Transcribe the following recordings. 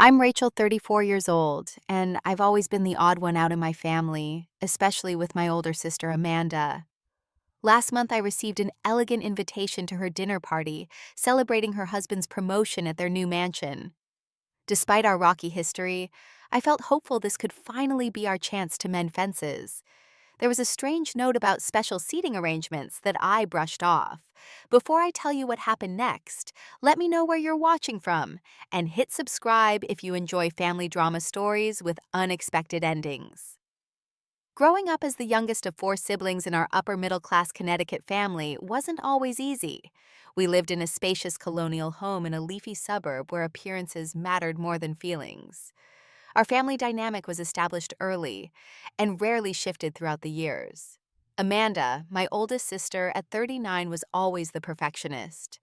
I'm Rachel, 34 years old, and I've always been the odd one out in my family, especially with my older sister Amanda. Last month, I received an elegant invitation to her dinner party, celebrating her husband's promotion at their new mansion. Despite our rocky history, I felt hopeful this could finally be our chance to mend fences. There was a strange note about special seating arrangements that I brushed off. Before I tell you what happened next, let me know where you're watching from, and hit subscribe if you enjoy family drama stories with unexpected endings. Growing up as the youngest of four siblings in our upper middle class Connecticut family wasn't always easy. We lived in a spacious colonial home in a leafy suburb where appearances mattered more than feelings. Our family dynamic was established early and rarely shifted throughout the years. Amanda, my oldest sister at 39, was always the perfectionist.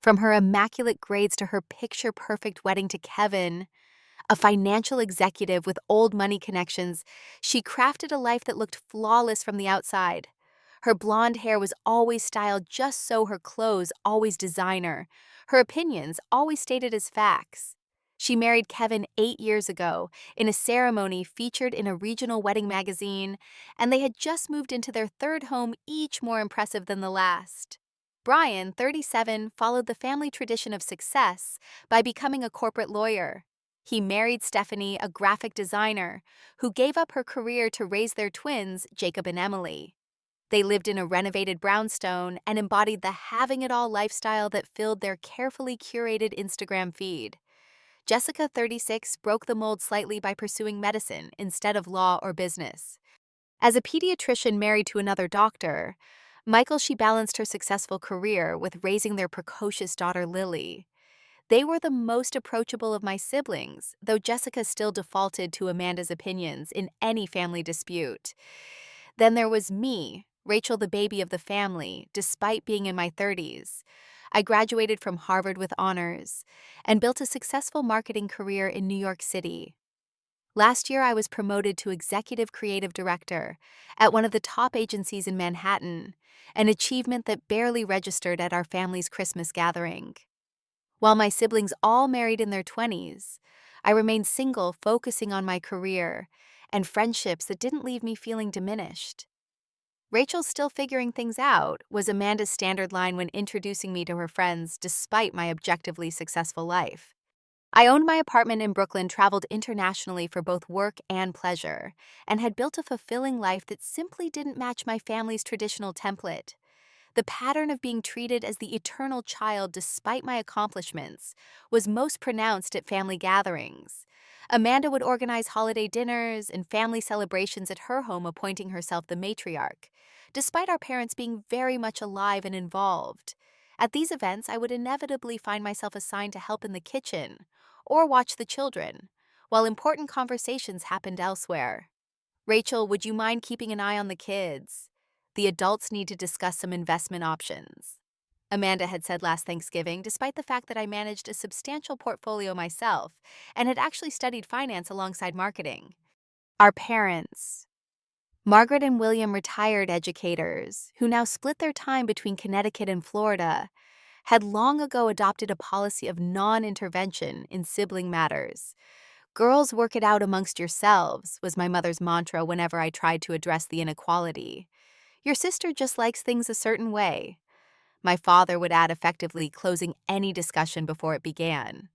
From her immaculate grades to her picture-perfect wedding to Kevin, a financial executive with old money connections, she crafted a life that looked flawless from the outside. Her blonde hair was always styled just so, her clothes always designer, her opinions always stated as facts. She married Kevin 8 years ago in a ceremony featured in a regional wedding magazine, and they had just moved into their third home, each more impressive than the last. Brian, 37, followed the family tradition of success by becoming a corporate lawyer. He married Stephanie, a graphic designer, who gave up her career to raise their twins, Jacob and Emily. They lived in a renovated brownstone and embodied the having it all lifestyle that filled their carefully curated Instagram feed. Jessica, 36, broke the mold slightly by pursuing medicine instead of law or business. As a pediatrician married to another doctor, Michael, she balanced her successful career with raising their precocious daughter, Lily. They were the most approachable of my siblings, though Jessica still defaulted to Amanda's opinions in any family dispute. Then there was me, Rachel, the baby of the family, despite being in my 30s. I graduated from Harvard with honors and built a successful marketing career in New York City. Last year, I was promoted to executive creative director at one of the top agencies in Manhattan, an achievement that barely registered at our family's Christmas gathering. While my siblings all married in their 20s, I remained single, focusing on my career and friendships that didn't leave me feeling diminished. Rachel's still figuring things out was Amanda's standard line when introducing me to her friends despite my objectively successful life. I owned my apartment in Brooklyn, traveled internationally for both work and pleasure, and had built a fulfilling life that simply didn't match my family's traditional template. The pattern of being treated as the eternal child despite my accomplishments was most pronounced at family gatherings. Amanda would organize holiday dinners and family celebrations at her home, appointing herself the matriarch, despite our parents being very much alive and involved. At these events, I would inevitably find myself assigned to help in the kitchen or watch the children, while important conversations happened elsewhere. Rachel, would you mind keeping an eye on the kids? The adults need to discuss some investment options, Amanda had said last Thanksgiving, despite the fact that I managed a substantial portfolio myself and had actually studied finance alongside marketing. Our parents, Margaret and William, retired educators who now split their time between Connecticut and Florida, had long ago adopted a policy of non-intervention in sibling matters. Girls, work it out amongst yourselves, was my mother's mantra whenever I tried to address the inequality. Your sister just likes things a certain way, my father would add, effectively closing any discussion before it began.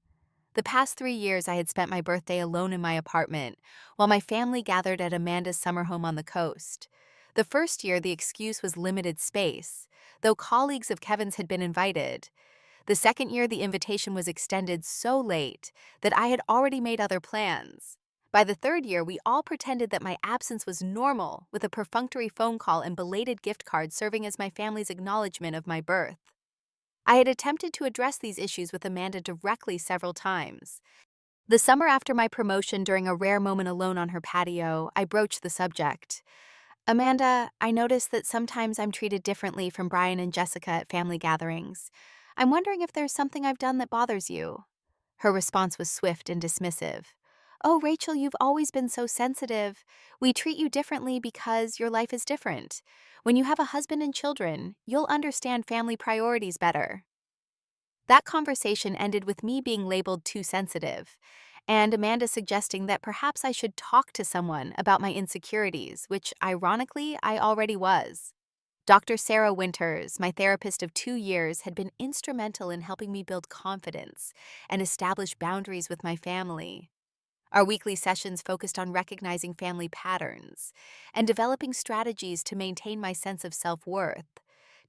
The past 3 years, I had spent my birthday alone in my apartment, while my family gathered at Amanda's summer home on the coast. The first year, the excuse was limited space, though colleagues of Kevin's had been invited. The second year, the invitation was extended so late that I had already made other plans. By the third year, we all pretended that my absence was normal, with a perfunctory phone call and belated gift card serving as my family's acknowledgement of my birth. I had attempted to address these issues with Amanda directly several times. The summer after my promotion, during a rare moment alone on her patio, I broached the subject. Amanda, I noticed that sometimes I'm treated differently from Brian and Jessica at family gatherings. I'm wondering if there's something I've done that bothers you. Her response was swift and dismissive. Oh, Rachel, you've always been so sensitive. We treat you differently because your life is different. When you have a husband and children, you'll understand family priorities better. That conversation ended with me being labeled too sensitive, and Amanda suggesting that perhaps I should talk to someone about my insecurities, which ironically I already was. Dr. Sarah Winters, my therapist of 2 years, had been instrumental in helping me build confidence and establish boundaries with my family. Our weekly sessions focused on recognizing family patterns and developing strategies to maintain my sense of self-worth,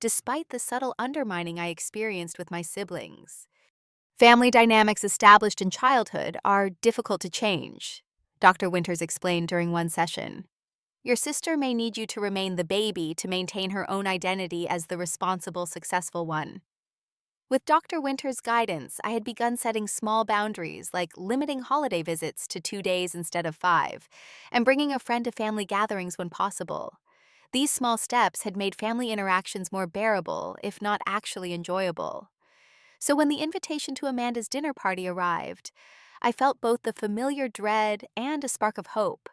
despite the subtle undermining I experienced with my siblings. Family dynamics established in childhood are difficult to change, Dr. Winters explained during one session. Your sister may need you to remain the baby to maintain her own identity as the responsible, successful one. With Dr. Winter's guidance, I had begun setting small boundaries like limiting holiday visits to 2 days instead of 5, and bringing a friend to family gatherings when possible. These small steps had made family interactions more bearable, if not actually enjoyable. So when the invitation to Amanda's dinner party arrived, I felt both the familiar dread and a spark of hope.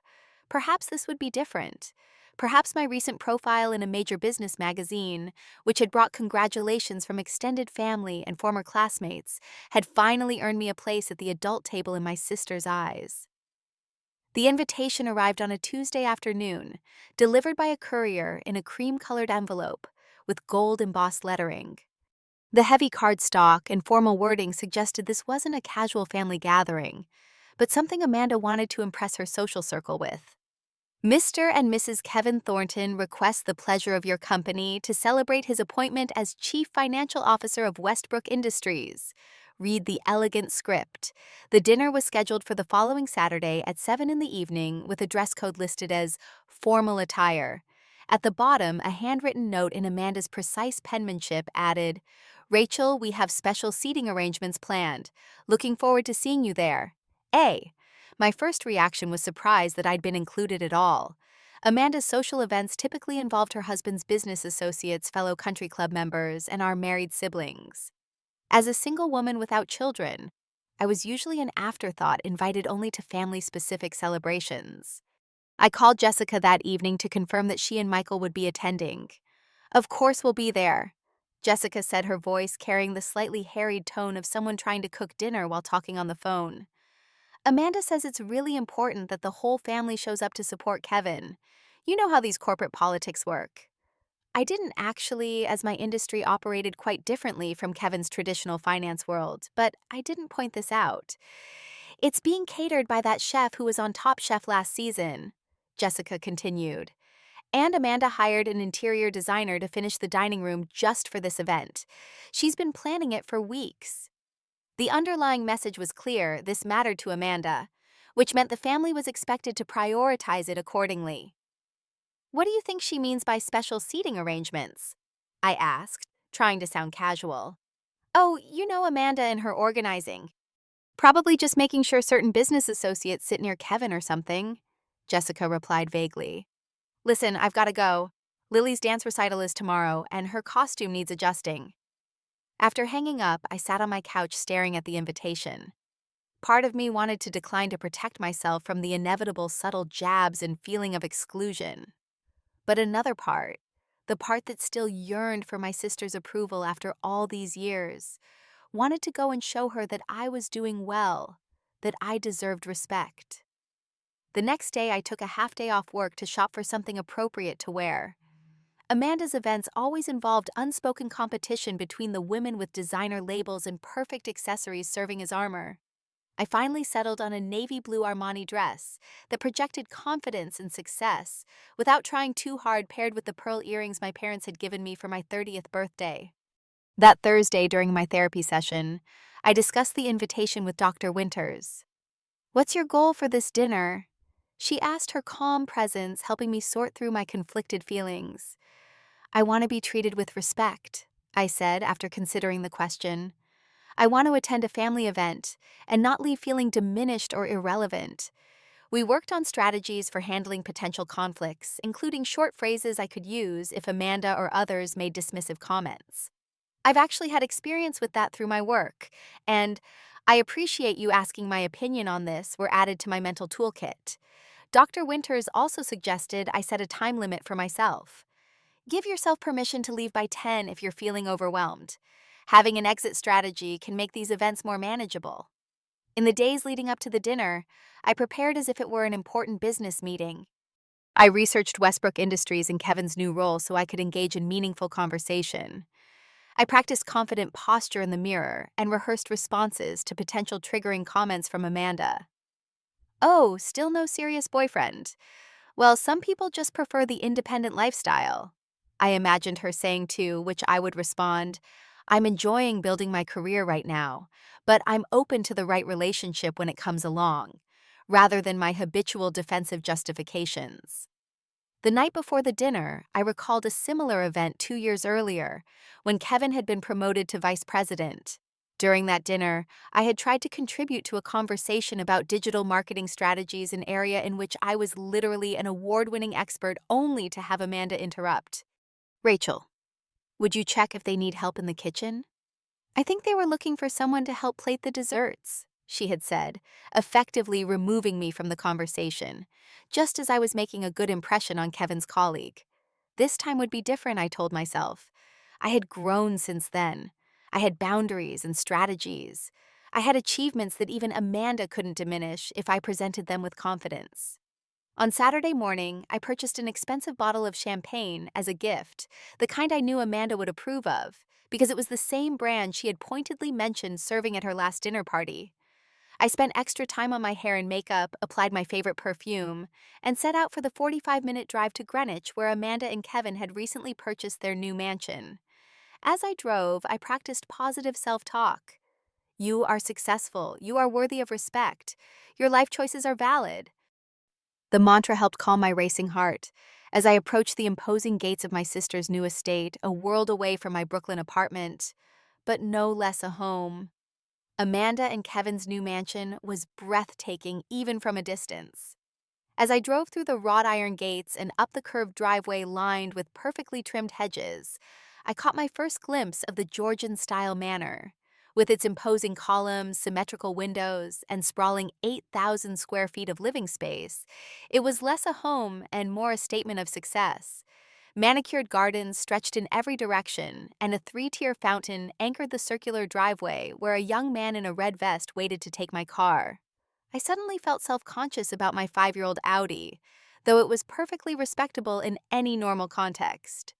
Perhaps this would be different. Perhaps my recent profile in a major business magazine, which had brought congratulations from extended family and former classmates, had finally earned me a place at the adult table in my sister's eyes. The invitation arrived on a Tuesday afternoon, delivered by a courier in a cream-colored envelope with gold-embossed lettering. The heavy cardstock and formal wording suggested this wasn't a casual family gathering, but something Amanda wanted to impress her social circle with. Mr. and Mrs. Kevin Thornton request the pleasure of your company to celebrate his appointment as Chief Financial Officer of Westbrook Industries. Read the elegant script. The dinner was scheduled for the following Saturday at 7 in the evening with a dress code listed as formal attire. At the bottom, a handwritten note in Amanda's precise penmanship added, Rachel, we have special seating arrangements planned. Looking forward to seeing you there. A. My first reaction was surprise that I'd been included at all. Amanda's social events typically involved her husband's business associates, fellow country club members, and our married siblings. As a single woman without children, I was usually an afterthought invited only to family-specific celebrations. I called Jessica that evening to confirm that she and Michael would be attending. Of course we'll be there, Jessica said, her voice carrying the slightly harried tone of someone trying to cook dinner while talking on the phone. Amanda says it's really important that the whole family shows up to support Kevin. You know how these corporate politics work. I didn't actually, as my industry operated quite differently from Kevin's traditional finance world, but I didn't point this out. It's being catered by that chef who was on Top Chef last season, Jessica continued. And Amanda hired an interior designer to finish the dining room just for this event. She's been planning it for weeks. The underlying message was clear: this mattered to Amanda, which meant the family was expected to prioritize it accordingly. What do you think she means by special seating arrangements? I asked, trying to sound casual. Oh, you know Amanda and her organizing. Probably just making sure certain business associates sit near Kevin or something, Jessica replied vaguely. Listen, I've got to go. Lily's dance recital is tomorrow, and her costume needs adjusting. After hanging up, I sat on my couch staring at the invitation. Part of me wanted to decline to protect myself from the inevitable subtle jabs and feeling of exclusion. But another part, the part that still yearned for my sister's approval after all these years, wanted to go and show her that I was doing well, that I deserved respect. The next day, I took a half-day off work to shop for something appropriate to wear. Amanda's events always involved unspoken competition between the women with designer labels and perfect accessories serving as armor. I finally settled on a navy blue Armani dress that projected confidence and success without trying too hard, paired with the pearl earrings my parents had given me for my 30th birthday. That Thursday during my therapy session, I discussed the invitation with Dr. Winters. What's your goal for this dinner? She asked, her calm presence helping me sort through my conflicted feelings. I want to be treated with respect, I said after considering the question. I want to attend a family event and not leave feeling diminished or irrelevant. We worked on strategies for handling potential conflicts, including short phrases I could use if Amanda or others made dismissive comments. I've actually had experience with that through my work, and I appreciate you asking my opinion on this were added to my mental toolkit. Dr. Winters also suggested I set a time limit for myself. Give yourself permission to leave by 10 if you're feeling overwhelmed. Having an exit strategy can make these events more manageable. In the days leading up to the dinner, I prepared as if it were an important business meeting. I researched Westbrook Industries and Kevin's new role so I could engage in meaningful conversation. I practiced confident posture in the mirror and rehearsed responses to potential triggering comments from Amanda. Oh, still no serious boyfriend. Well, some people just prefer the independent lifestyle. I imagined her saying to which I would respond, I'm enjoying building my career right now, but I'm open to the right relationship when it comes along, rather than my habitual defensive justifications. The night before the dinner, I recalled a similar event 2 years earlier, when Kevin had been promoted to vice president. During that dinner, I had tried to contribute to a conversation about digital marketing strategies, an area in which I was literally an award-winning expert, only to have Amanda interrupt. Rachel, would you check if they need help in the kitchen? I think they were looking for someone to help plate the desserts, she had said, effectively removing me from the conversation, just as I was making a good impression on Kevin's colleague. This time would be different, I told myself. I had grown since then. I had boundaries and strategies. I had achievements that even Amanda couldn't diminish if I presented them with confidence. On Saturday morning, I purchased an expensive bottle of champagne as a gift, the kind I knew Amanda would approve of, because it was the same brand she had pointedly mentioned serving at her last dinner party. I spent extra time on my hair and makeup, applied my favorite perfume, and set out for the 45-minute drive to Greenwich, where Amanda and Kevin had recently purchased their new mansion. As I drove, I practiced positive self-talk. You are successful. You are worthy of respect. Your life choices are valid. The mantra helped calm my racing heart as I approached the imposing gates of my sister's new estate, a world away from my Brooklyn apartment, but no less a home. Amanda and Kevin's new mansion was breathtaking even from a distance. As I drove through the wrought iron gates and up the curved driveway lined with perfectly trimmed hedges, I caught my first glimpse of the Georgian-style manor. With its imposing columns, symmetrical windows, and sprawling 8,000 square feet of living space, it was less a home and more a statement of success. Manicured gardens stretched in every direction, and a three-tier fountain anchored the circular driveway where a young man in a red vest waited to take my car. I suddenly felt self-conscious about my 5-year-old Audi, though it was perfectly respectable in any normal context.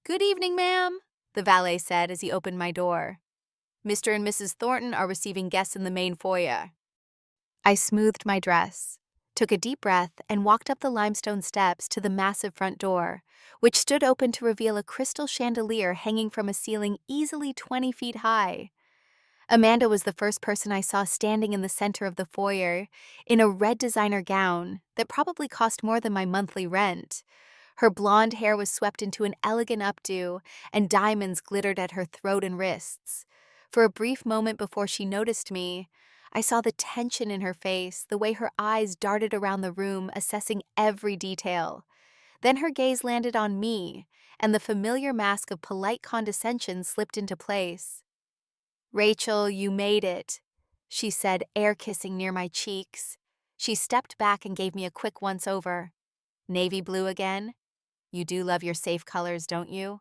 "Good evening, ma'am," the valet said as he opened my door. "Mr. and Mrs. Thornton are receiving guests in the main foyer." I smoothed my dress, took a deep breath, and walked up the limestone steps to the massive front door, which stood open to reveal a crystal chandelier hanging from a ceiling easily 20 feet high. Amanda was the first person I saw standing in the center of the foyer, in a red designer gown that probably cost more than my monthly rent. Her blonde hair was swept into an elegant updo, and diamonds glittered at her throat and wrists. For a brief moment before she noticed me, I saw the tension in her face, the way her eyes darted around the room, assessing every detail. Then her gaze landed on me, and the familiar mask of polite condescension slipped into place. "Rachel, you made it," she said, air-kissing near my cheeks. She stepped back and gave me a quick once-over. "Navy blue again? You do love your safe colors, don't you?"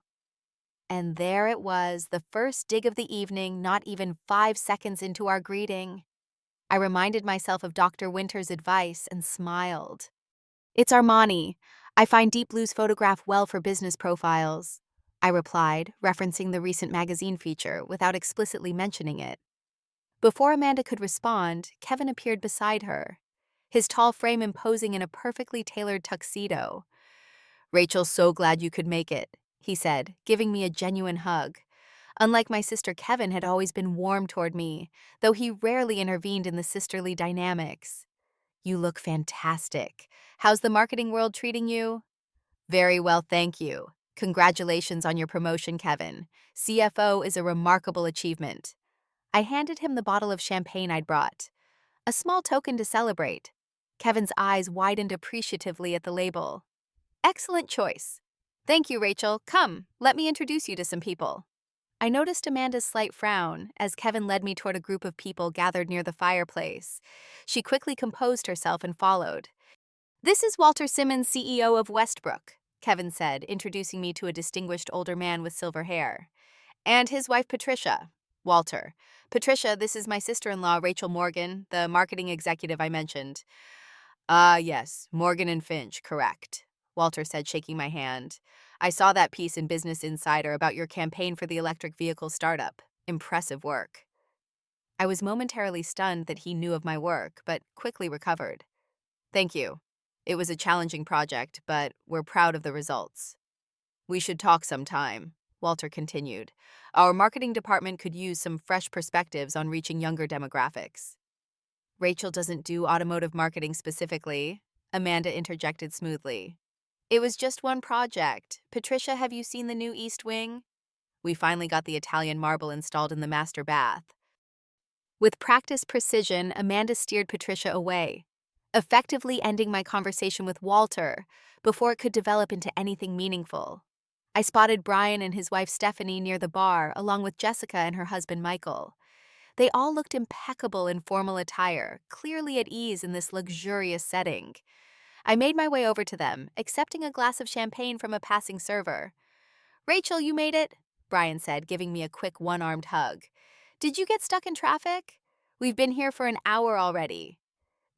And there it was, the first dig of the evening, not even 5 seconds into our greeting. I reminded myself of Dr. Winter's advice and smiled. "It's Armani. I find deep blues photograph well for business profiles," I replied, referencing the recent magazine feature without explicitly mentioning it. Before Amanda could respond, Kevin appeared beside her, his tall frame imposing in a perfectly tailored tuxedo. "Rachel, so glad you could make it," he said, giving me a genuine hug. Unlike my sister, Kevin had always been warm toward me, though he rarely intervened in the sisterly dynamics. "You look fantastic. How's the marketing world treating you?" "Very well, thank you. Congratulations on your promotion, Kevin. CFO is a remarkable achievement." I handed him the bottle of champagne I'd brought, a small token to celebrate. Kevin's eyes widened appreciatively at the label. "Excellent choice. Thank you, Rachel. Come, let me introduce you to some people." I noticed Amanda's slight frown as Kevin led me toward a group of people gathered near the fireplace. She quickly composed herself and followed. "This is Walter Simmons, CEO of Westbrook," Kevin said, introducing me to a distinguished older man with silver hair. "And his wife, Patricia. Walter. Patricia, this is my sister-in-law, Rachel Morgan, the marketing executive I mentioned. Ah, yes, Morgan and Finch, correct. Walter said, shaking my hand. I saw that piece in Business Insider about your campaign for the electric vehicle startup. Impressive work. I was momentarily stunned that he knew of my work, but quickly recovered. Thank you. It was a challenging project, but we're proud of the results. We should talk sometime, Walter continued. Our marketing department could use some fresh perspectives on reaching younger demographics. Rachel doesn't do automotive marketing specifically, Amanda interjected smoothly. It was just one project. Patricia, have you seen the new East Wing? We finally got the Italian marble installed in the master bath. With practiced precision, Amanda steered Patricia away, effectively ending my conversation with Walter before it could develop into anything meaningful. I spotted Brian and his wife Stephanie near the bar, along with Jessica and her husband Michael. They all looked impeccable in formal attire, clearly at ease in this luxurious setting. I made my way over to them, accepting a glass of champagne from a passing server. Rachel, you made it, Brian said, giving me a quick one-armed hug. Did you get stuck in traffic? We've been here for an hour already.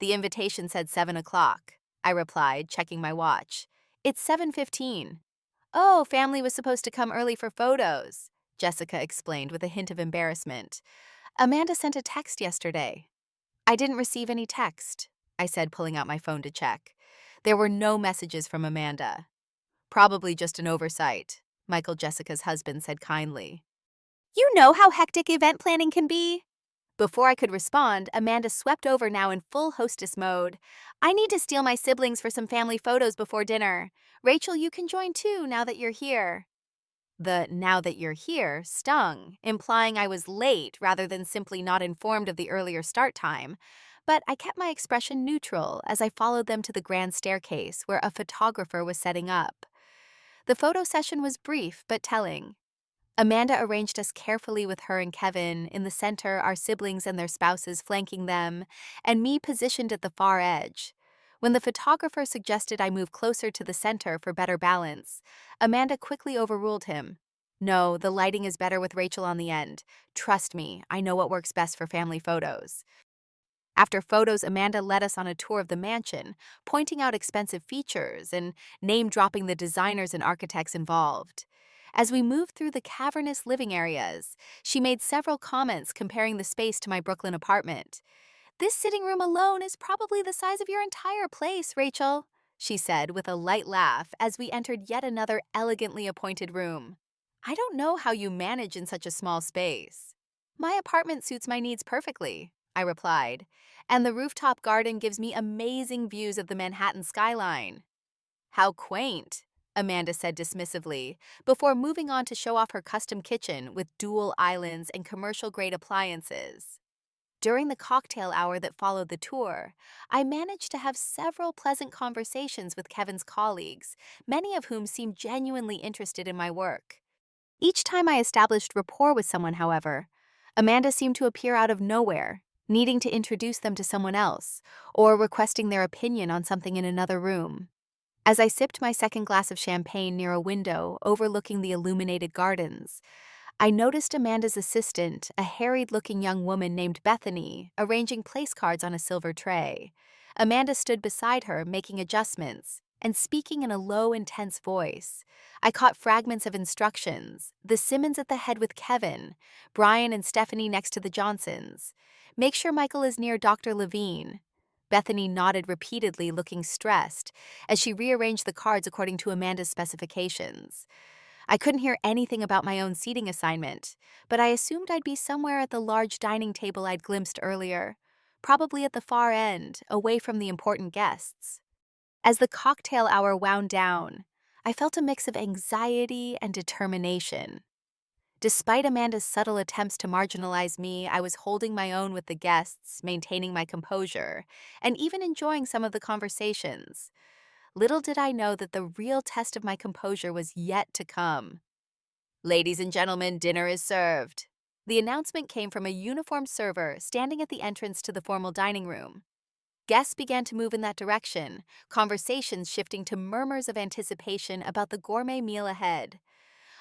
The invitation said 7 o'clock. I replied, checking my watch. It's 7:15. Oh, family was supposed to come early for photos, Jessica explained with a hint of embarrassment. Amanda sent a text yesterday. I didn't receive any text, I said, pulling out my phone to check. There were no messages from Amanda. Probably just an oversight, Michael, Jessica's husband, said kindly. You know how hectic event planning can be. Before I could respond, Amanda swept over now in full hostess mode. I need to steal my siblings for some family photos before dinner. Rachel, you can join too now that you're here. The "now that you're here" stung, implying I was late rather than simply not informed of the earlier start time. But I kept my expression neutral as I followed them to the grand staircase where a photographer was setting up. The photo session was brief but telling. Amanda arranged us carefully with her and Kevin, in the center, our siblings and their spouses flanking them, and me positioned at the far edge. When the photographer suggested I move closer to the center for better balance, Amanda quickly overruled him. No, the lighting is better with Rachel on the end. Trust me, I know what works best for family photos. After photos, Amanda led us on a tour of the mansion, pointing out expensive features and name-dropping the designers and architects involved. As we moved through the cavernous living areas, she made several comments comparing the space to my Brooklyn apartment. This sitting room alone is probably the size of your entire place, Rachel, she said with a light laugh as we entered yet another elegantly appointed room. I don't know how you manage in such a small space. My apartment suits my needs perfectly, I replied, and the rooftop garden gives me amazing views of the Manhattan skyline. How quaint, Amanda said dismissively, before moving on to show off her custom kitchen with dual islands and commercial-grade appliances. During the cocktail hour that followed the tour, I managed to have several pleasant conversations with Kevin's colleagues, many of whom seemed genuinely interested in my work. Each time I established rapport with someone, however, Amanda seemed to appear out of nowhere, needing to introduce them to someone else, or requesting their opinion on something in another room. As I sipped my second glass of champagne near a window overlooking the illuminated gardens, I noticed Amanda's assistant, a harried-looking young woman named Bethany, arranging place cards on a silver tray. Amanda stood beside her, making adjustments, and speaking in a low, intense voice. I caught fragments of instructions, the Simmons at the head with Kevin, Brian and Stephanie next to the Johnsons. Make sure Michael is near Dr. Levine. Bethany nodded repeatedly, looking stressed, as she rearranged the cards according to Amanda's specifications. I couldn't hear anything about my own seating assignment, but I assumed I'd be somewhere at the large dining table I'd glimpsed earlier, probably at the far end, away from the important guests. As the cocktail hour wound down, I felt a mix of anxiety and determination. Despite Amanda's subtle attempts to marginalize me, I was holding my own with the guests, maintaining my composure, and even enjoying some of the conversations. Little did I know that the real test of my composure was yet to come. Ladies and gentlemen, dinner is served. The announcement came from a uniformed server standing at the entrance to the formal dining room. Guests began to move in that direction, conversations shifting to murmurs of anticipation about the gourmet meal ahead.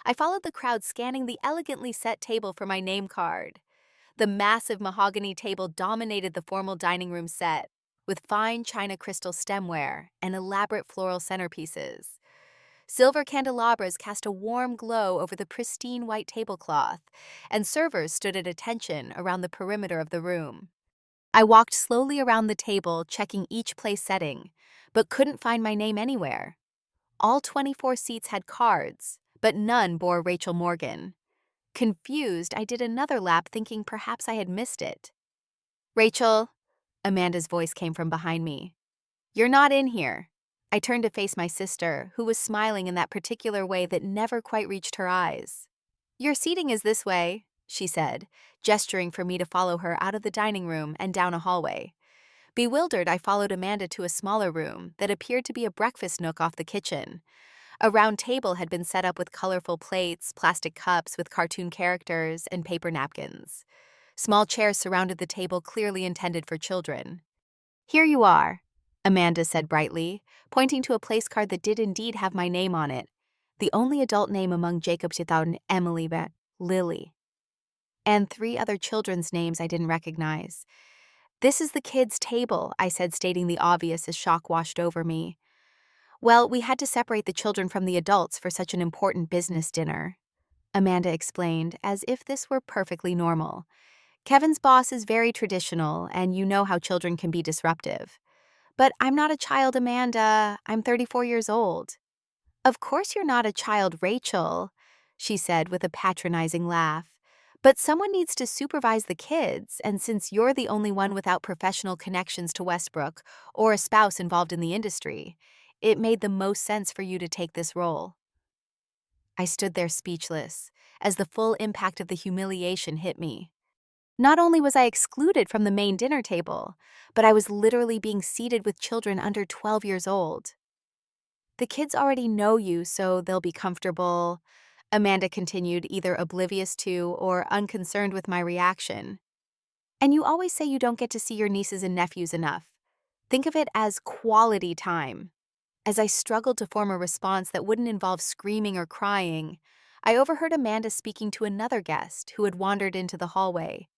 I followed the crowd, scanning the elegantly set table for my name card. The massive mahogany table dominated the formal dining room set, with fine china crystal stemware and elaborate floral centerpieces. Silver candelabras cast a warm glow over the pristine white tablecloth, and servers stood at attention around the perimeter of the room. I walked slowly around the table, checking each place setting, but couldn't find my name anywhere. All 24 seats had cards, but none bore Rachel Morgan. Confused, I did another lap, thinking perhaps I had missed it. "Rachel," Amanda's voice came from behind me. "You're not in here." I turned to face my sister, who was smiling in that particular way that never quite reached her eyes. "Your seating is this way," she said, gesturing for me to follow her out of the dining room and down a hallway. Bewildered, I followed Amanda to a smaller room that appeared to be a breakfast nook off the kitchen. A round table had been set up with colorful plates, plastic cups with cartoon characters, and paper napkins. Small chairs surrounded the table, clearly intended for children. "Here you are," Amanda said brightly, pointing to a place card that did indeed have my name on it, the only adult name among Jacob's without Emily but Lily, and 3 other children's names I didn't recognize. "This is the kids' table," I said, stating the obvious as shock washed over me. "Well, we had to separate the children from the adults for such an important business dinner," Amanda explained, as if this were perfectly normal. "Kevin's boss is very traditional, and you know how children can be disruptive." "But I'm not a child, Amanda. I'm 34 years old." "Of course you're not a child, Rachel," she said with a patronizing laugh. "But someone needs to supervise the kids, and since you're the only one without professional connections to Westbrook or a spouse involved in the industry, it made the most sense for you to take this role." I stood there speechless, as the full impact of the humiliation hit me. Not only was I excluded from the main dinner table, but I was literally being seated with children under 12 years old. "The kids already know you, so they'll be comfortable," Amanda continued, either oblivious to or unconcerned with my reaction. "And you always say you don't get to see your nieces and nephews enough. Think of it as quality time." As I struggled to form a response that wouldn't involve screaming or crying, I overheard Amanda speaking to another guest who had wandered into the hallway.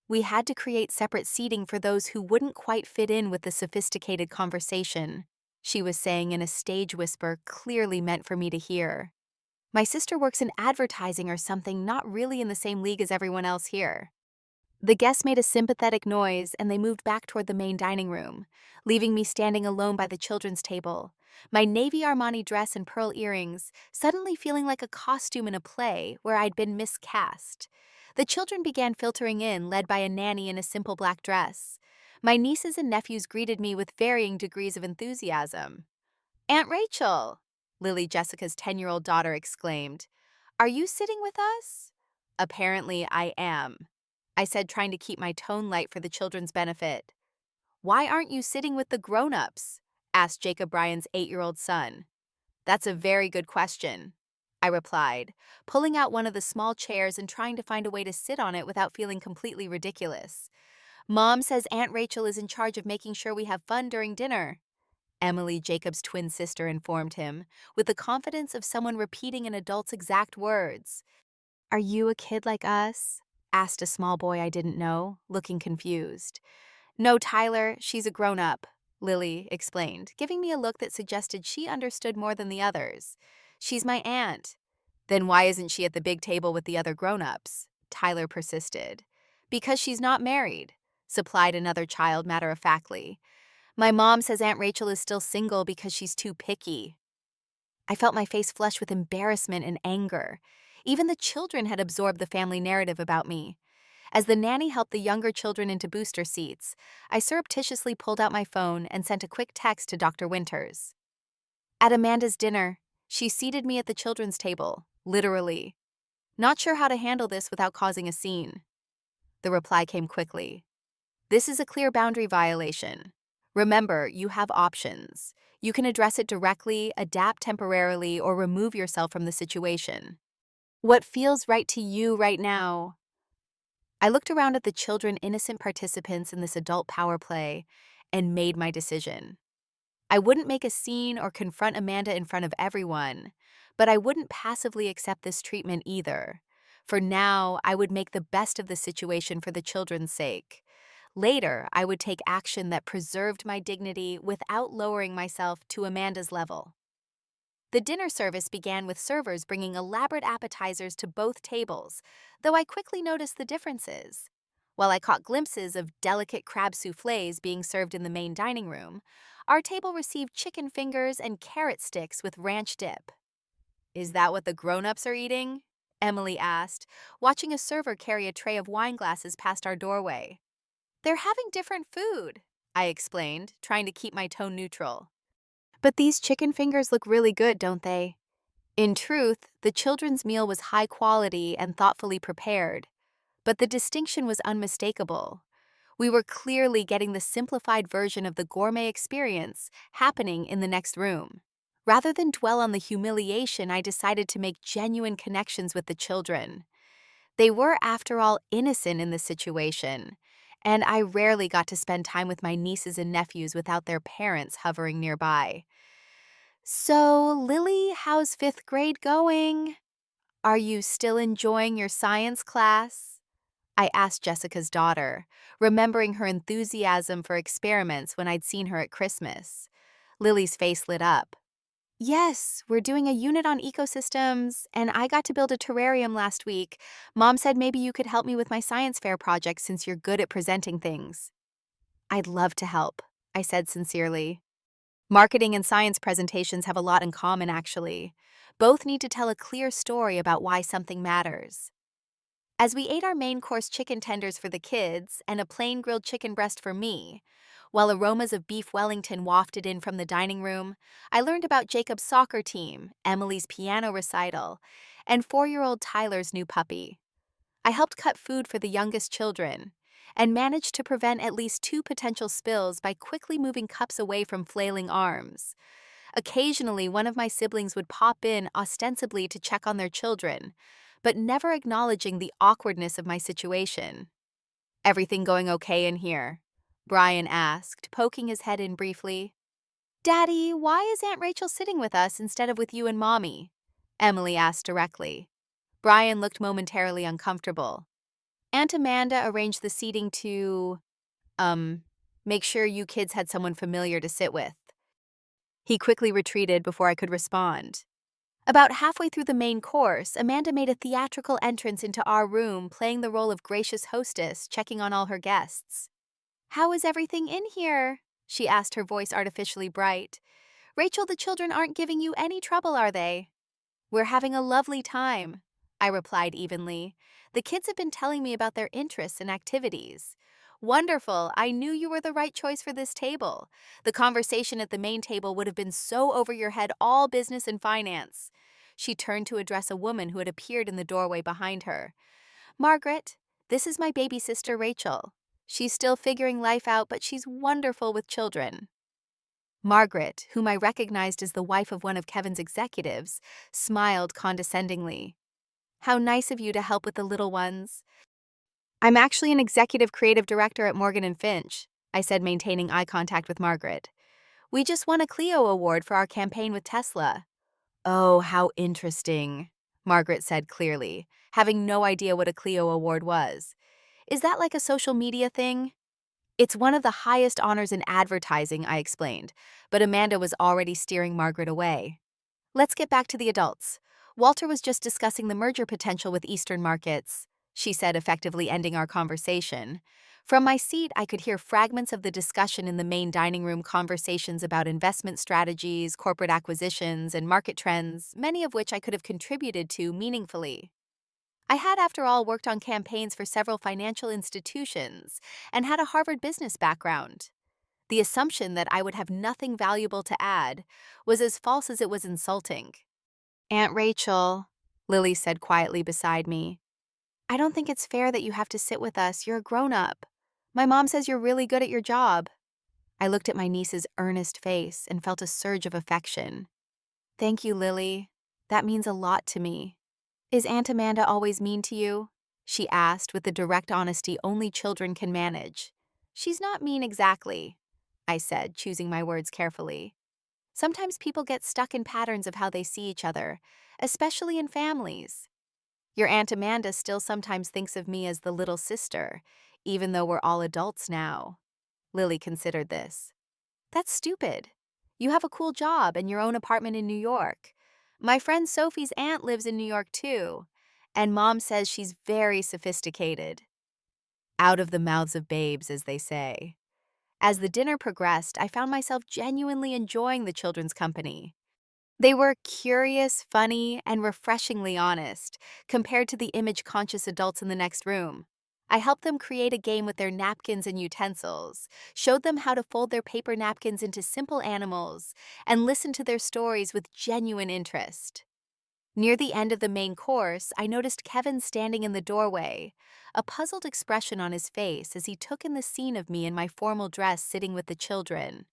"We had to create separate seating for those who wouldn't quite fit in with the sophisticated conversation," she was saying in a stage whisper clearly meant for me to hear. "My sister works in advertising or something, not really in the same league as everyone else here." The guests made a sympathetic noise and they moved back toward the main dining room, leaving me standing alone by the children's table, my navy Armani dress and pearl earrings, suddenly feeling like a costume in a play where I'd been miscast. The children began filtering in, led by a nanny in a simple black dress. My nieces and nephews greeted me with varying degrees of enthusiasm. "Aunt Rachel!" Lily, Jessica's 10-year-old daughter, exclaimed. "Are you sitting with us?" "Apparently I am," I said, trying to keep my tone light for the children's benefit. "Why aren't you sitting with the grown-ups?" asked Jacob Bryan's 8-year-old son. "That's a very good question," I replied, pulling out one of the small chairs and trying to find a way to sit on it without feeling completely ridiculous. "Mom says Aunt Rachel is in charge of making sure we have fun during dinner," Emily, Jacob's twin sister, informed him, with the confidence of someone repeating an adult's exact words. "Are you a kid like us?" asked a small boy I didn't know, looking confused. "No, Tyler, she's a grown-up," Lily explained, giving me a look that suggested she understood more than the others. "She's my aunt." "Then why isn't she at the big table with the other grown-ups?" Tyler persisted. "Because she's not married," supplied another child matter-of-factly. "My mom says Aunt Rachel is still single because she's too picky." I felt my face flush with embarrassment and anger. Even the children had absorbed the family narrative about me. As the nanny helped the younger children into booster seats, I surreptitiously pulled out my phone and sent a quick text to Dr. Winters. "At Amanda's dinner, she seated me at the children's table, literally. Not sure how to handle this without causing a scene." The reply came quickly. "This is a clear boundary violation. Remember, you have options. You can address it directly, adapt temporarily, or remove yourself from the situation. What feels right to you right now?" I looked around at the children, innocent participants in this adult power play, and made my decision. I wouldn't make a scene or confront Amanda in front of everyone, But I wouldn't passively accept this treatment either. For now, I would make the best of the situation for the children's sake. Later, I would take action that preserved my dignity without lowering myself to Amanda's level. The dinner service began with servers bringing elaborate appetizers to both tables, though I quickly noticed the differences. While I caught glimpses of delicate crab soufflés being served in the main dining room, our table received chicken fingers and carrot sticks with ranch dip. "Is that what the grown-ups are eating?" Emily asked, watching a server carry a tray of wine glasses past our doorway. "They're having different food," I explained, trying to keep my tone neutral. "But these chicken fingers look really good, don't they?" In truth, the children's meal was high quality and thoughtfully prepared, but the distinction was unmistakable. We were clearly getting the simplified version of the gourmet experience happening in the next room. Rather than dwell on the humiliation, I decided to make genuine connections with the children. They were, after all, innocent in this situation, and I rarely got to spend time with my nieces and nephews without their parents hovering nearby. "So, Lily, how's fifth grade going? Are you still enjoying your science class?" I asked Jessica's daughter, remembering her enthusiasm for experiments when I'd seen her at Christmas. Lily's face lit up. "Yes, we're doing a unit on ecosystems, and I got to build a terrarium last week. Mom said maybe you could help me with my science fair project since you're good at presenting things." "I'd love to help," I said sincerely. Marketing and science presentations have a lot in common, actually. Both need to tell a clear story about why something matters. As we ate our main course chicken tenders for the kids and a plain grilled chicken breast for me, while aromas of beef Wellington wafted in from the dining room, I learned about Jacob's soccer team, Emily's piano recital, and 4-year-old Tyler's new puppy. I helped cut food for the youngest children and managed to prevent at least 2 potential spills by quickly moving cups away from flailing arms. Occasionally, one of my siblings would pop in ostensibly to check on their children, but never acknowledging the awkwardness of my situation. "Everything going okay in here?" Brian asked, poking his head in briefly. "Daddy, why is Aunt Rachel sitting with us instead of with you and Mommy?" Emily asked directly. Brian looked momentarily uncomfortable. "Aunt Amanda arranged the seating to, make sure you kids had someone familiar to sit with." He quickly retreated before I could respond. About halfway through the main course, Amanda made a theatrical entrance into our room, playing the role of gracious hostess, checking on all her guests. "How is everything in here?" she asked, her voice artificially bright. "Rachel, the children aren't giving you any trouble, are they?" "We're having a lovely time," I replied evenly. "The kids have been telling me about their interests and activities." "Wonderful, I knew you were the right choice for this table. The conversation at the main table would have been so over your head, all business and finance." She turned to address a woman who had appeared in the doorway behind her. "Margaret, this is my baby sister Rachel. She's still figuring life out, but she's wonderful with children." Margaret, whom I recognized as the wife of one of Kevin's executives, smiled condescendingly. "How nice of you to help with the little ones." "I'm actually an executive creative director at Morgan and Finch," I said, maintaining eye contact with Margaret. "We just won a Clio award for our campaign with Tesla." "Oh, how interesting," Margaret said clearly, having no idea what a Clio award was. "Is that like a social media thing?" "It's one of the highest honors in advertising," I explained, but Amanda was already steering Margaret away. "Let's get back to the adults. Walter was just discussing the merger potential with Eastern markets," she said, effectively ending our conversation. From my seat, I could hear fragments of the discussion in the main dining room, conversations about investment strategies, corporate acquisitions, and market trends, many of which I could have contributed to meaningfully. I had, after all, worked on campaigns for several financial institutions and had a Harvard business background. The assumption that I would have nothing valuable to add was as false as it was insulting. "Aunt Rachel," Lily said quietly beside me, "I don't think it's fair that you have to sit with us. You're a grown-up. My mom says you're really good at your job." I looked at my niece's earnest face and felt a surge of affection. "Thank you, Lily. That means a lot to me." "Is Aunt Amanda always mean to you?" she asked with the direct honesty only children can manage. "She's not mean exactly," I said, choosing my words carefully. Sometimes people get stuck in patterns of how they see each other, especially in families. Your Aunt Amanda still sometimes thinks of me as the little sister, even though we're all adults now. Lily considered this. That's stupid. You have a cool job and your own apartment in New York. My friend Sophie's aunt lives in New York too, and Mom says she's very sophisticated. Out of the mouths of babes, as they say. As the dinner progressed, I found myself genuinely enjoying the children's company. They were curious, funny, and refreshingly honest, compared to the image-conscious adults in the next room. I helped them create a game with their napkins and utensils, showed them how to fold their paper napkins into simple animals, and listened to their stories with genuine interest. Near the end of the main course, I noticed Kevin standing in the doorway, a puzzled expression on his face as he took in the scene of me in my formal dress sitting with the children.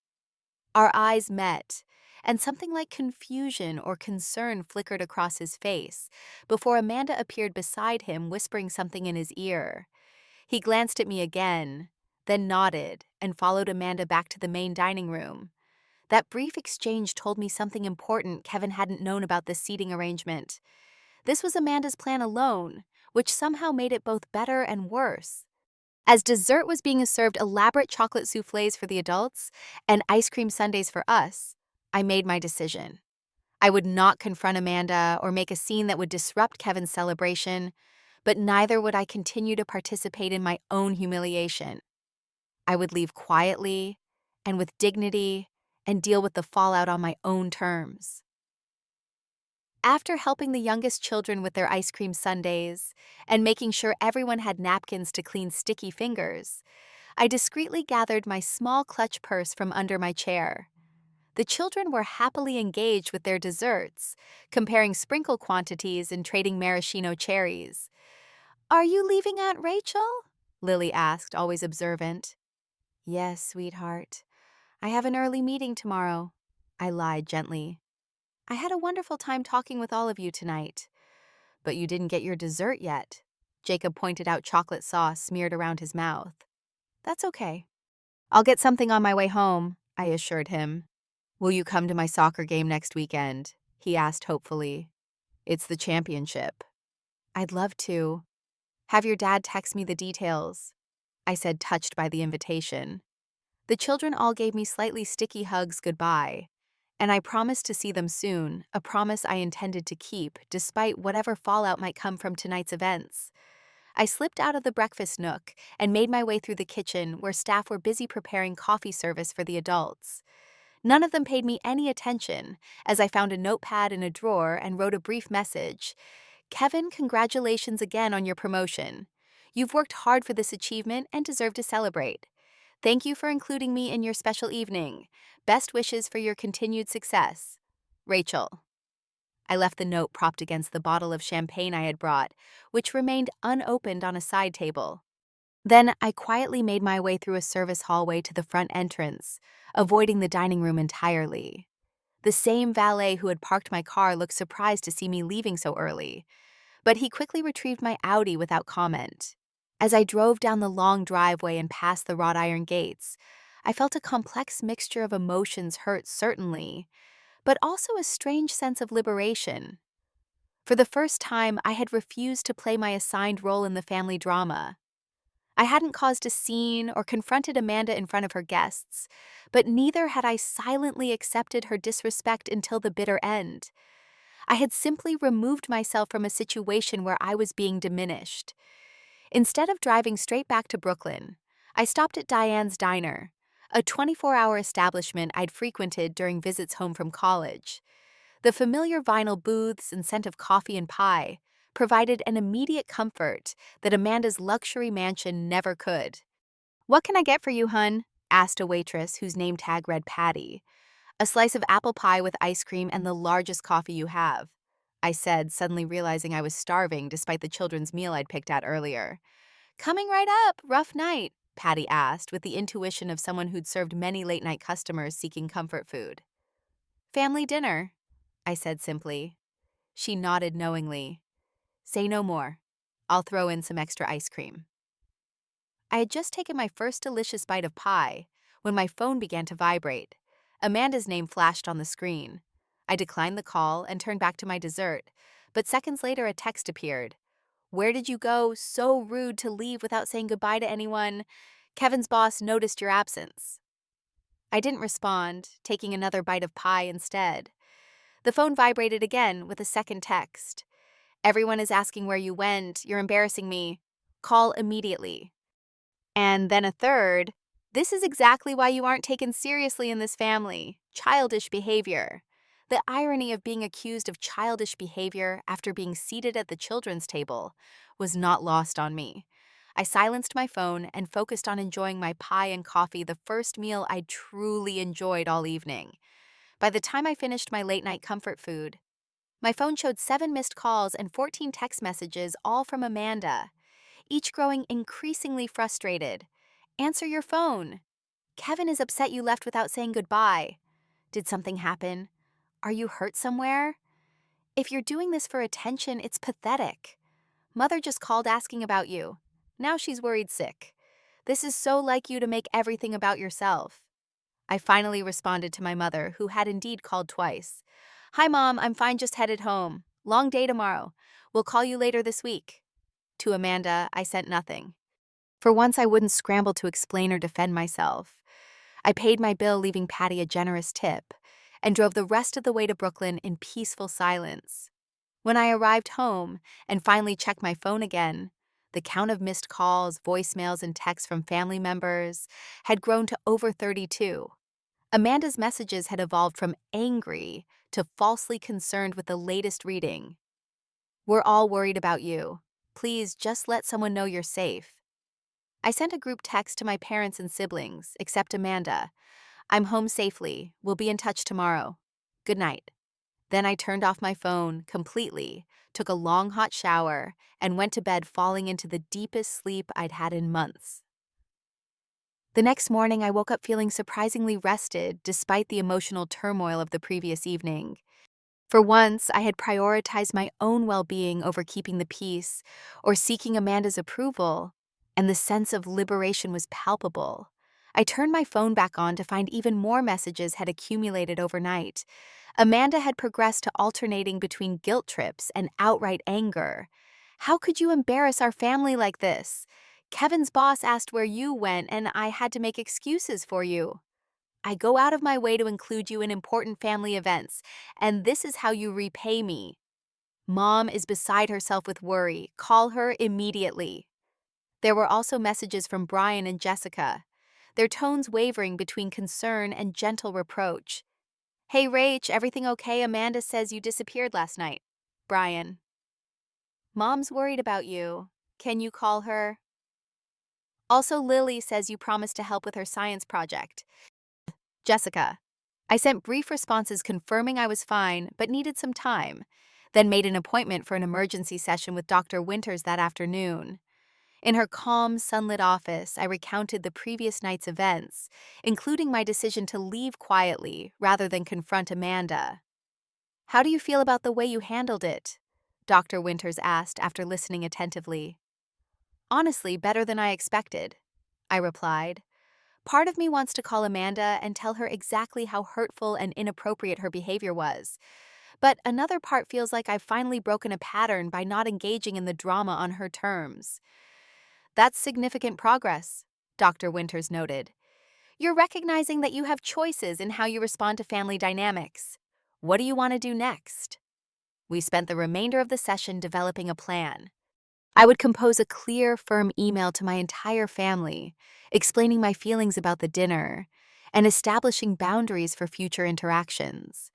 Our eyes met, and something like confusion or concern flickered across his face before Amanda appeared beside him, whispering something in his ear. He glanced at me again, then nodded and followed Amanda back to the main dining room. That brief exchange told me something important Kevin hadn't known about this seating arrangement. This was Amanda's plan alone, which somehow made it both better and worse. As dessert was being served elaborate chocolate soufflés for the adults and ice cream sundaes for us, I made my decision. I would not confront Amanda or make a scene that would disrupt Kevin's celebration, but neither would I continue to participate in my own humiliation. I would leave quietly and with dignity and deal with the fallout on my own terms. After helping the youngest children with their ice cream sundaes and making sure everyone had napkins to clean sticky fingers, I discreetly gathered my small clutch purse from under my chair. The children were happily engaged with their desserts, comparing sprinkle quantities and trading maraschino cherries. "Are you leaving, Aunt Rachel?" Lily asked, always observant. "Yes, sweetheart. I have an early meeting tomorrow," I lied gently. "I had a wonderful time talking with all of you tonight." "But you didn't get your dessert yet." Jacob pointed out chocolate sauce smeared around his mouth. "That's okay. I'll get something on my way home," I assured him. "Will you come to my soccer game next weekend?" he asked hopefully. "It's the championship." "I'd love to. Have your dad text me the details," I said, touched by the invitation. The children all gave me slightly sticky hugs goodbye, and I promised to see them soon, a promise I intended to keep despite whatever fallout might come from tonight's events. I slipped out of the breakfast nook and made my way through the kitchen where staff were busy preparing coffee service for the adults. None of them paid me any attention as I found a notepad in a drawer and wrote a brief message. "Kevin, congratulations again on your promotion. You've worked hard for this achievement and deserve to celebrate. Thank you for including me in your special evening. Best wishes for your continued success. Rachel." I left the note propped against the bottle of champagne I had brought, which remained unopened on a side table. Then I quietly made my way through a service hallway to the front entrance, avoiding the dining room entirely. The same valet who had parked my car looked surprised to see me leaving so early, but he quickly retrieved my Audi without comment. As I drove down the long driveway and past the wrought iron gates, I felt a complex mixture of emotions, hurt certainly, but also a strange sense of liberation. For the first time, I had refused to play my assigned role in the family drama. I hadn't caused a scene or confronted Amanda in front of her guests, but neither had I silently accepted her disrespect until the bitter end. I had simply removed myself from a situation where I was being diminished. Instead of driving straight back to Brooklyn, I stopped at Diane's Diner, a 24-hour establishment I'd frequented during visits home from college. The familiar vinyl booths and scent of coffee and pie provided an immediate comfort that Amanda's luxury mansion never could. "What can I get for you, hun?" asked a waitress whose name tag read Patty. "A slice of apple pie with ice cream and the largest coffee you have," I said, suddenly realizing I was starving despite the children's meal I'd picked at earlier. "Coming right up, rough night?" Patty asked, with the intuition of someone who'd served many late-night customers seeking comfort food. "Family dinner," I said simply. She nodded knowingly. "Say no more. I'll throw in some extra ice cream." I had just taken my first delicious bite of pie when my phone began to vibrate. Amanda's name flashed on the screen. I declined the call and turned back to my dessert, but seconds later a text appeared. "Where did you go? So rude to leave without saying goodbye to anyone. Kevin's boss noticed your absence." I didn't respond, taking another bite of pie instead. The phone vibrated again with a second text. "Everyone is asking where you went. You're embarrassing me. Call immediately." And then a third, "This is exactly why you aren't taken seriously in this family. Childish behavior." The irony of being accused of childish behavior after being seated at the children's table was not lost on me. I silenced my phone and focused on enjoying my pie and coffee, the first meal I truly enjoyed all evening. By the time I finished my late-night comfort food, my phone showed 7 missed calls and 14 text messages, all from Amanda, each growing increasingly frustrated. "Answer your phone. Kevin is upset you left without saying goodbye. Did something happen? Are you hurt somewhere? If you're doing this for attention, it's pathetic. Mother just called asking about you. Now she's worried sick. This is so like you to make everything about yourself." I finally responded to my mother, who had indeed called twice. "Hi, Mom, I'm fine, just headed home. Long day tomorrow. We'll call you later this week." To Amanda, I sent nothing. For once, I wouldn't scramble to explain or defend myself. I paid my bill, leaving Patty a generous tip, and drove the rest of the way to Brooklyn in peaceful silence. When I arrived home and finally checked my phone again, the count of missed calls, voicemails, and texts from family members had grown to over 32. Amanda's messages had evolved from angry to falsely concerned with the latest reading. "We're all worried about you. Please just let someone know you're safe." I sent a group text to my parents and siblings, except Amanda. "I'm home safely. We'll be in touch tomorrow. Good night." Then I turned off my phone completely, took a long hot shower, and went to bed, falling into the deepest sleep I'd had in months. The next morning, I woke up feeling surprisingly rested despite the emotional turmoil of the previous evening. For once, I had prioritized my own well-being over keeping the peace or seeking Amanda's approval, and the sense of liberation was palpable. I turned my phone back on to find even more messages had accumulated overnight. Amanda had progressed to alternating between guilt trips and outright anger. "How could you embarrass our family like this? Kevin's boss asked where you went, and I had to make excuses for you. I go out of my way to include you in important family events, and this is how you repay me. Mom is beside herself with worry. Call her immediately." There were also messages from Brian and Jessica, their tones wavering between concern and gentle reproach. "Hey Rach, everything okay? Amanda says you disappeared last night." Brian. "Mom's worried about you. Can you call her?" Also, Lily says you promised to help with her science project. Jessica. I sent brief responses confirming I was fine but needed some time, then made an appointment for an emergency session with Dr. Winters that afternoon. In her calm, sunlit office, I recounted the previous night's events, including my decision to leave quietly rather than confront Amanda. "How do you feel about the way you handled it?" Dr. Winters asked after listening attentively. "Honestly, better than I expected," I replied. Part of me wants to call Amanda and tell her exactly how hurtful and inappropriate her behavior was, but another part feels like I've finally broken a pattern by not engaging in the drama on her terms. "That's significant progress," Dr. Winters noted. "You're recognizing that you have choices in how you respond to family dynamics. What do you want to do next?" We spent the remainder of the session developing a plan. I would compose a clear, firm email to my entire family, explaining my feelings about the dinner and establishing boundaries for future interactions.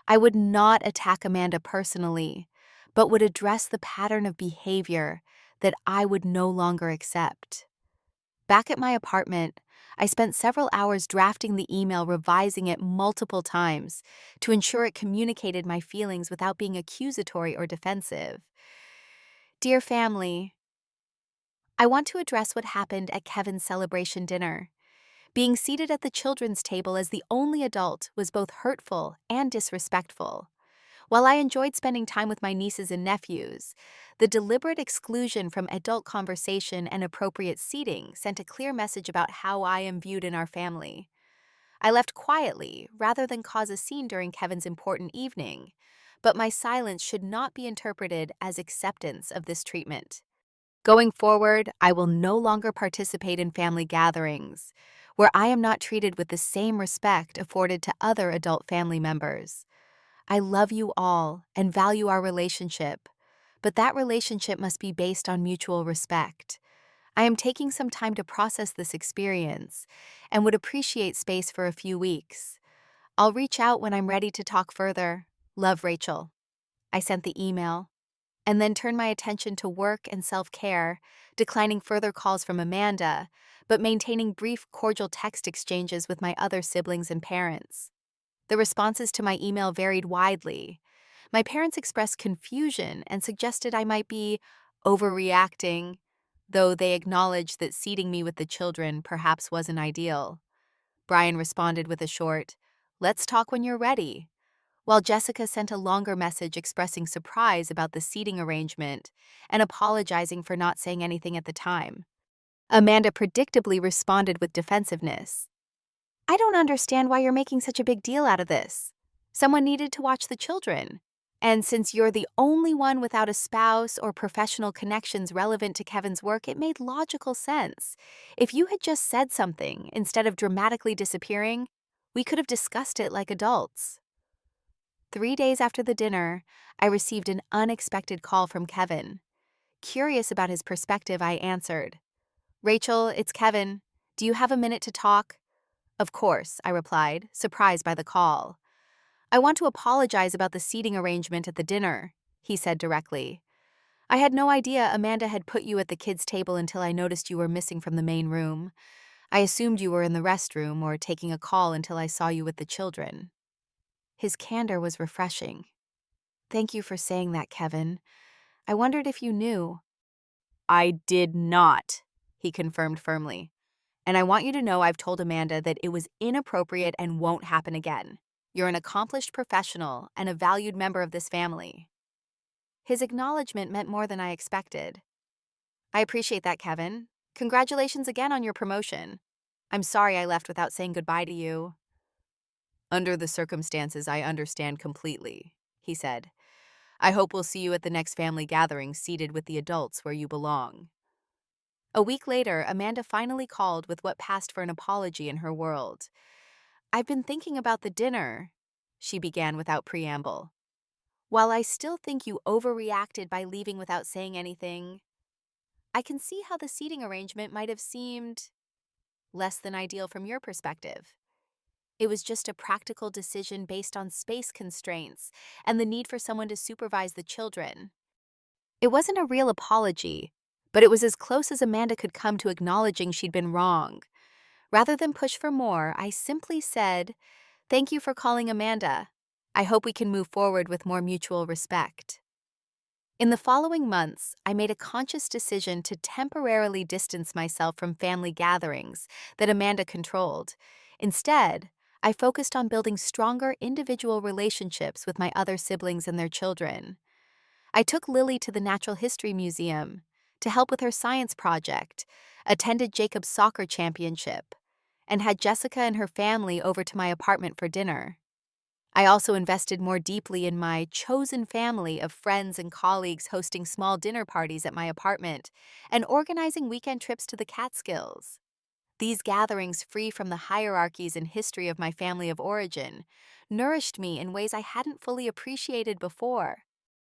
I would not attack Amanda personally, but would address the pattern of behavior that I would no longer accept. Back at my apartment, I spent several hours drafting the email, revising it multiple times to ensure it communicated my feelings without being accusatory or defensive. "Dear family, I want to address what happened at Kevin's celebration dinner. Being seated at the children's table as the only adult was both hurtful and disrespectful. While I enjoyed spending time with my nieces and nephews, the deliberate exclusion from adult conversation and appropriate seating sent a clear message about how I am viewed in our family. I left quietly rather than cause a scene during Kevin's important evening, but my silence should not be interpreted as acceptance of this treatment. Going forward, I will no longer participate in family gatherings where I am not treated with the same respect afforded to other adult family members. I love you all and value our relationship, but that relationship must be based on mutual respect. I am taking some time to process this experience and would appreciate space for a few weeks. I'll reach out when I'm ready to talk further. Love, Rachel. I sent the email and then turned my attention to work and self-care, declining further calls from Amanda, but maintaining brief, cordial text exchanges with my other siblings and parents. The responses to my email varied widely. My parents expressed confusion and suggested I might be overreacting, though they acknowledged that seating me with the children perhaps wasn't ideal. Brian responded with a short, "Let's talk when you're ready," while Jessica sent a longer message expressing surprise about the seating arrangement and apologizing for not saying anything at the time. Amanda predictably responded with defensiveness. "I don't understand why you're making such a big deal out of this. Someone needed to watch the children. And since you're the only one without a spouse or professional connections relevant to Kevin's work, it made logical sense. If you had just said something instead of dramatically disappearing, we could have discussed it like adults." 3 days after the dinner, I received an unexpected call from Kevin. Curious about his perspective, I answered, "Rachel, it's Kevin. Do you have a minute to talk?" "Of course," I replied, surprised by the call. "I want to apologize about the seating arrangement at the dinner," he said directly. "I had no idea Amanda had put you at the kids' table until I noticed you were missing from the main room. I assumed you were in the restroom or taking a call until I saw you with the children." His candor was refreshing. "Thank you for saying that, Kevin. I wondered if you knew." "I did not," he confirmed firmly. "And I want you to know I've told Amanda that it was inappropriate and won't happen again. You're an accomplished professional and a valued member of this family." His acknowledgement meant more than I expected. "I appreciate that, Kevin. Congratulations again on your promotion. I'm sorry I left without saying goodbye to you." "Under the circumstances, I understand completely," he said. "I hope we'll see you at the next family gathering seated with the adults where you belong." A week later, Amanda finally called with what passed for an apology in her world. "I've been thinking about the dinner," she began without preamble. "While I still think you overreacted by leaving without saying anything, I can see how the seating arrangement might have seemed less than ideal from your perspective. It was just a practical decision based on space constraints and the need for someone to supervise the children." It wasn't a real apology, but it was as close as Amanda could come to acknowledging she'd been wrong. Rather than push for more, I simply said, "Thank you for calling, Amanda. I hope we can move forward with more mutual respect." In the following months, I made a conscious decision to temporarily distance myself from family gatherings that Amanda controlled. Instead, I focused on building stronger individual relationships with my other siblings and their children. I took Lily to the Natural History Museum to help with her science project, attended Jacob's soccer championship, and had Jessica and her family over to my apartment for dinner. I also invested more deeply in my chosen family of friends and colleagues, hosting small dinner parties at my apartment and organizing weekend trips to the Catskills. These gatherings, free from the hierarchies and history of my family of origin, nourished me in ways I hadn't fully appreciated before.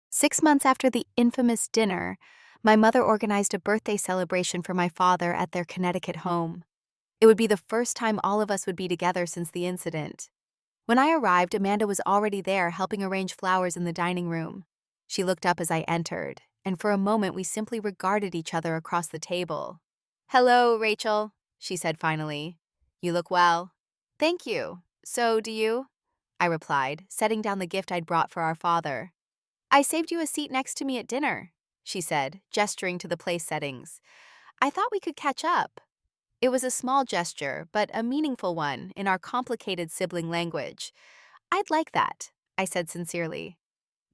6 months after the infamous dinner, my mother organized a birthday celebration for my father at their Connecticut home. It would be the first time all of us would be together since the incident. When I arrived, Amanda was already there helping arrange flowers in the dining room. She looked up as I entered, and for a moment we simply regarded each other across the table. "Hello, Rachel," she said finally. "You look well." "Thank you. So do you?" I replied, setting down the gift I'd brought for our father. "I saved you a seat next to me at dinner," she said, gesturing to the place settings. "I thought we could catch up." It was a small gesture, but a meaningful one in our complicated sibling language. "I'd like that," I said sincerely.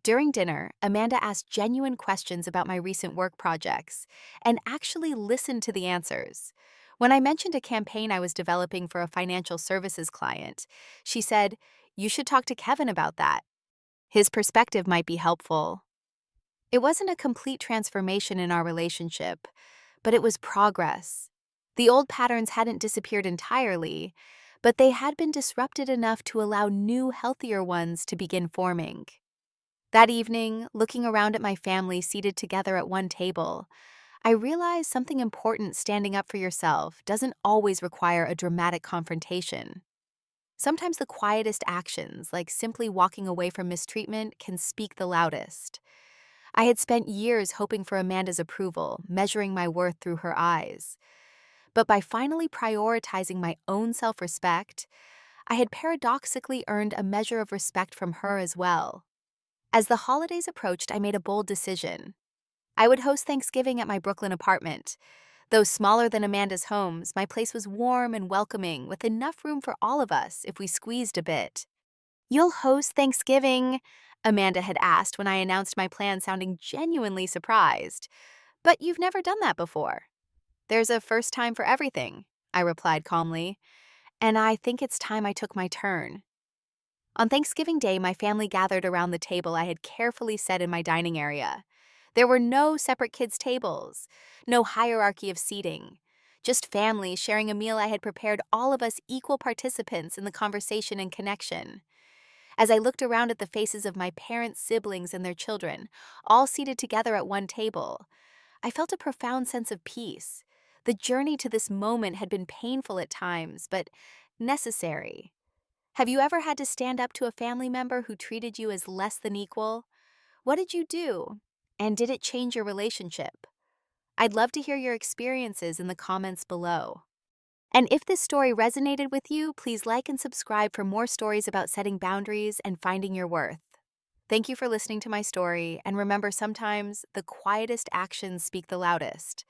During dinner, Amanda asked genuine questions about my recent work projects and actually listened to the answers. When I mentioned a campaign I was developing for a financial services client, she said, "You should talk to Kevin about that. His perspective might be helpful." It wasn't a complete transformation in our relationship, but it was progress. The old patterns hadn't disappeared entirely, but they had been disrupted enough to allow new, healthier ones to begin forming. That evening, looking around at my family seated together at one table, I realized something important: standing up for yourself doesn't always require a dramatic confrontation. Sometimes the quietest actions, like simply walking away from mistreatment, can speak the loudest. I had spent years hoping for Amanda's approval, measuring my worth through her eyes. But by finally prioritizing my own self-respect, I had paradoxically earned a measure of respect from her as well. As the holidays approached, I made a bold decision. I would host Thanksgiving at my Brooklyn apartment. Though smaller than Amanda's homes, my place was warm and welcoming, with enough room for all of us if we squeezed a bit. "You'll host Thanksgiving?" Amanda had asked when I announced my plan, sounding genuinely surprised. "But you've never done that before." "There's a first time for everything," I replied calmly, "and I think it's time I took my turn." On Thanksgiving Day, my family gathered around the table I had carefully set in my dining area. There were no separate kids' tables, no hierarchy of seating, just family sharing a meal I had prepared, all of us equal participants in the conversation and connection. As I looked around at the faces of my parents, siblings, and their children, all seated together at one table, I felt a profound sense of peace. The journey to this moment had been painful at times, but necessary. Have you ever had to stand up to a family member who treated you as less than equal? What did you do? And did it change your relationship? I'd love to hear your experiences in the comments below. And if this story resonated with you, please like and subscribe for more stories about setting boundaries and finding your worth. Thank you for listening to my story, and remember, sometimes the quietest actions speak the loudest.